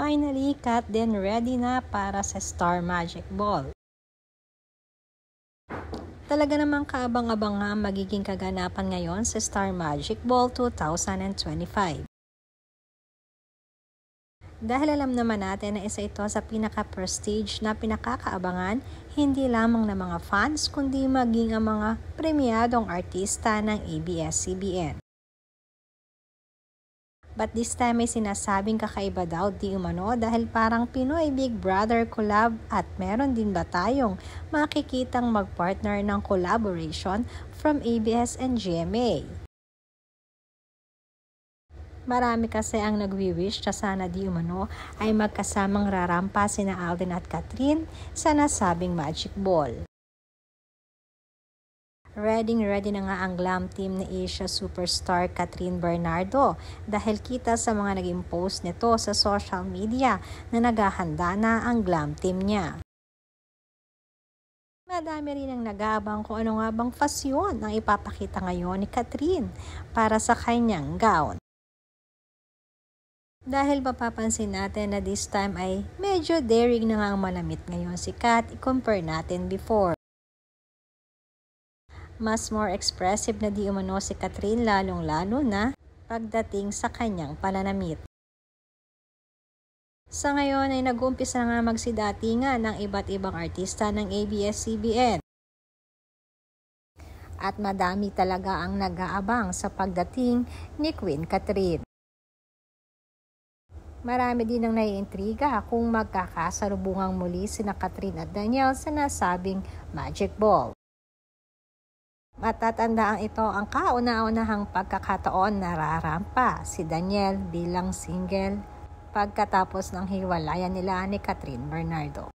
Finally, Kat din ready na para sa Star Magic Ball. Talaga namang kaabang-abang nga magiging kaganapan ngayon sa Star Magic Ball 2025. Dahil alam naman natin na isa ito sa pinaka-prestige na pinakakaabangan hindi lamang ng mga fans kundi maging ang mga premiadong artista ng ABS-CBN. But this time may sinasabing kakaiba daw di umano dahil parang Pinoy Big Brother collab at meron din ba tayong makikitang magpartner ng collaboration from ABS and GMA. Marami kasi ang nagwi-wish na sana di umano ay magkasamang rarampa sina Alden at Catherine sa nasabing Magic Ball. Ready na nga ang glam team ni Asia superstar Catherine Bernardo dahil kita sa mga naging post nito sa social media na naghahanda na ang glam team niya. Madami rin ang nag-aabang kung ano nga bang fasyon ang ipapakita ngayon ni Catherine para sa kanyang gown. Dahil mapapansin natin na this time ay medyo daring na nga ang manamit ngayon si Kat i-compare natin before. Mas more expressive na di umano si Catherine lalong-lalo na pagdating sa kanyang pananamit. Sa ngayon ay nag-uumpisa nga magsidatingan ng iba't ibang artista ng ABS-CBN. At madami talaga ang nag-aabang sa pagdating ni Queen Catherine. Marami din ang naiintriga kung magkakasalubungang muli sina Catherine at Daniel sa nasabing Magic Ball. Matatandaan ito ang kauna-unahang pagkakataon na rarampa si Daniel bilang single pagkatapos ng hiwalayan nila ni Catherine Bernardo.